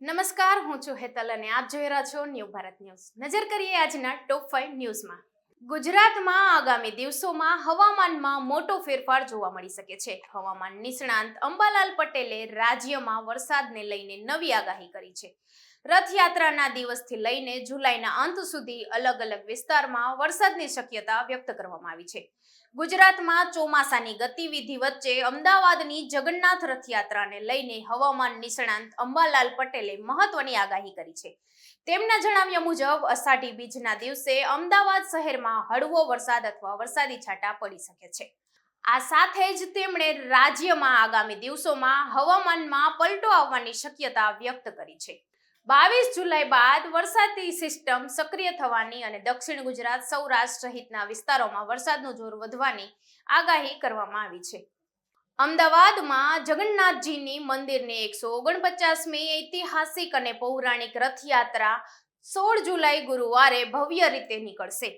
નમસ્કાર, હું છું હેતલ અને આપ જોઈ રહ્યા છો ન્યૂ ભારત ન્યૂઝ. નજર કરીએ આજના ટોપ 5 ન્યૂઝમાં. ગુજરાતમાં આગામી દિવસોમાં હવામાનમાં મોટો ફેરફાર જોવા મળી શકે છે. હવામાન નિષ્ણાંત અંબાલાલ પટેલે રાજ્યમાં વરસાદને લઈને નવી આગાહી કરી છે. રથયાત્રાના દિવસથી લઈને જુલાઈના અંત સુધી અલગ અલગ વિસ્તારમાં વરસાદની શક્યતા વ્યક્ત કરવામાં આવી છે. ગુજરાતમાં ચોમાસાની ગતિવિધિ વચ્ચે અમદાવાદની જગન્નાથ રથયાત્રાને લઈને હવામાન નિષ્ણાંત અંબાલાલ પટેલે મહત્વની આગાહી કરી છે. તેમના જણાવ્યા મુજબ અષાઢી બીજના દિવસે અમદાવાદ શહેરમાં હળવો વરસાદ અથવા વરસાદી છાંટા પડી શકે છે. આ સાથે જ તેમણે રાજ્યમાં આગામી દિવસોમાં હવામાનમાં પલટો આવવાની શક્યતા વ્યક્ત કરી છે. 22 જુલાઈ બાદ વરસાદી સિસ્ટમ સક્રિય થવાની અને દક્ષિણ ગુજરાત, સૌરાષ્ટ્ર સહિતના વિસ્તારોમાં વરસાદનું જોર વધવાની આગાહી કરવામાં આવી છે. અમદાવાદમાં જગન્નાથજીની મંદિરની 149મી ઐતિહાસિક અને પૌરાણિક રથયાત્રા 16 જુલાઈ ગુરુવારે ભવ્ય રીતે નીકળશે.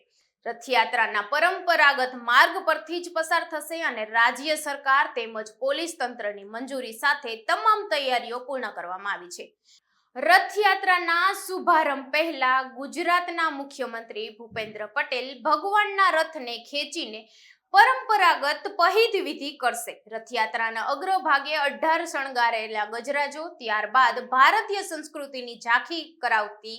રથયાત્રાના પરંપરાગત માર્ગ પરથી જ પસાર થશે અને રાજ્ય સરકાર તેમજ પોલીસ તંત્રની મંજૂરી સાથે તમામ તૈયારીઓ પૂર્ણ કરવામાં આવી છે. રથયાત્રાના શુભારંભ પહેલા ગુજરાતના મુખ્યમંત્રી ભૂપેન્દ્ર પટેલ ભગવાનના રથને ખેંચીને પરંપરાગત પહિદ વિધિ કરશે. રથયાત્રાના અગ્રભાગે 18 શણગારેલા ગજરાજો, ત્યારબાદ ભારતીય સંસ્કૃતિની ઝાંખી કરાવતી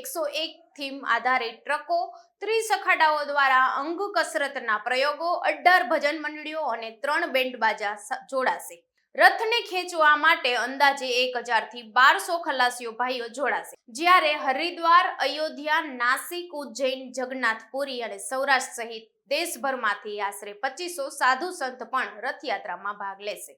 101 થીમ આધારિત ટ્રકો, 30 અખાડાઓ દ્વારા અંગ કસરતના પ્રયોગો, 18 ભજન મંડળીઓ અને 3 બેન્ડ બાજા જોડાશે. રથને ખેંચવા માટે અંદાજે 1000 થી 1200 ખલાસીઓ ભાઈઓ જોડાશે. જ્યારે હરિદ્વાર, અયોધ્યા, નાસિક, ઉજ્જૈન, જગન્નાથ પુરી અને સૌરાષ્ટ્ર સહિત દેશભરમાંથી આશરે 2500 સાધુ સંત પણ રથયાત્રામાં ભાગ લેશે.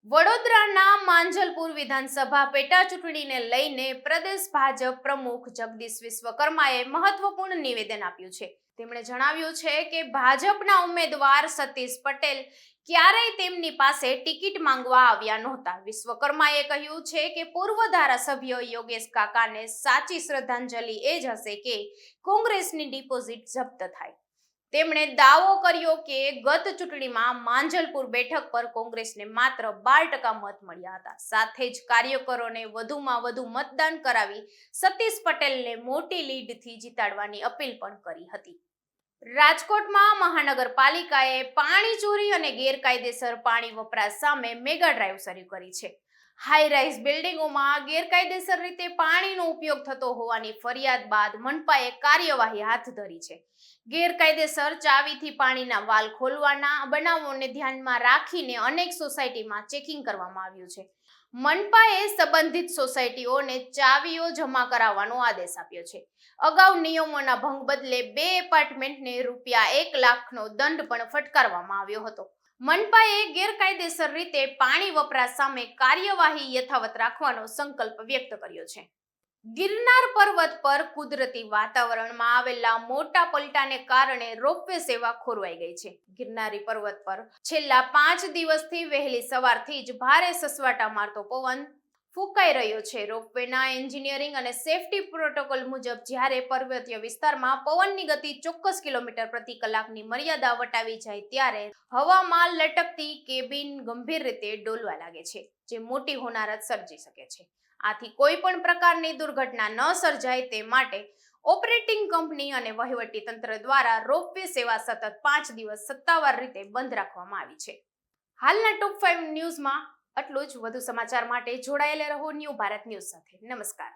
વડોદરાના માંજલપુર વિધાનસભા પેટા ચૂંટણીને લઈને પ્રદેશ ભાજપ પ્રમુખ જગદીશ વિશ્વકર્માએ મહત્વપૂર્ણ નિવેદન આપ્યું છે. તેમણે જણાવ્યું છે કે ભાજપના ઉમેદવાર સતીશ પટેલ ક્યારેય તેમની પાસે ટિકિટ માંગવા આવ્યા નહોતા. વિશ્વકર્માએ કહ્યું છે કે પૂર્વ ધારાસભ્ય યોગેશ કાકાને સાચી શ્રદ્ધાંજલિ એ જ હશે કે કોંગ્રેસની ડિપોઝિટ જપ્ત થાય. તેમણે દાવો કર્યો કે ગત ચૂંટણીમાં માંજલપુર બેઠક પર કોંગ્રેસને માત્ર 12% મત મળ્યા હતા. સાથે જ કાર્યકરોને વધુમાં વધુ મતદાન કરાવી સતીશ પટેલને મોટી લીડથી જીતાડવાની અપીલ પણ કરી હતી. રાજકોટમાં મહાનગરપાલિકાએ પાણી ચોરી અને ગેરકાયદેસર પાણી વપરાશ સામે મેગા ડ્રાઈવ શરૂ કરી છે. હાઈરાઈઝ બિલ્ડિંગોમાં ગેરકાયદેસર રીતે પાણીનો ઉપયોગ થતો હોવાની ફરિયાદ બાદ મનપાએ કાર્યવાહી હાથ ધરી છે. ગેરકાયદેસર ચાવીથી પાણીના વાલ ખોલવાના બનાવોને ધ્યાનમાં રાખીને અનેક સોસાયટીમાં ચેકિંગ કરવામાં આવ્યું છે. મનપાએ સંબંધિત સોસાયટીઓને ચાવીઓ જમા કરાવવાનો આદેશ આપ્યો છે. અગાઉ નિયમોના ભંગ બદલે 2 એપાર્ટમેન્ટને ₹1 લાખનો દંડ પણ ફટકારવામાં આવ્યો હતો. મનપાએ ગેરકાયદેસર રીતે પાણી વપરાશ સામે કાર્યવાહી યથાવત રાખવાનો સંકલ્પ વ્યક્ત કર્યો છે. ગિરનાર પર્વત પર કુદરતી વાતાવરણમાં આવેલા મોટા પલટાને કારણે રોપવે સેવા ખોરવાઈ ગઈ છે. ગિરનારી પર્વત પર છેલ્લા 5 દિવસથી વહેલી સવારથી જ ભારે સસવાટા મારતો પવન ફૂંકાઈ રહ્યો છે. રોપવેના એન્જિનિયરિંગ અને સેફટી પ્રોટોકોલ મુજબ જ્યારે પર્વતીય વિસ્તારમાં પવનની ગતિ ચોક્કસ કિલોમીટર પ્રતિ કલાકની મર્યાદા વટાવી જાય ત્યારે હવામાં લટકતી કેબિન ગંભીર રીતે ડોલવા લાગે છે, જે મોટી હોનારત સર્જી શકે છે. આથી કોઈ પણ પ્રકારની દુર્ઘટના ન સર્જાય તે માટે ઓપરેટિંગ કંપની અને વહીવટી તંત્ર દ્વારા રોપવે સેવા સતત 5 દિવસ સત્તાવાર રીતે બંધ રાખવામાં આવી છે. હાલના ટોપ 5 ન્યૂઝમાં આટલું જ. વધુ સમાચાર માટે જોડાયેલા રહો ન્યૂ ભારત ન્યૂઝ સાથે. નમસ્કાર.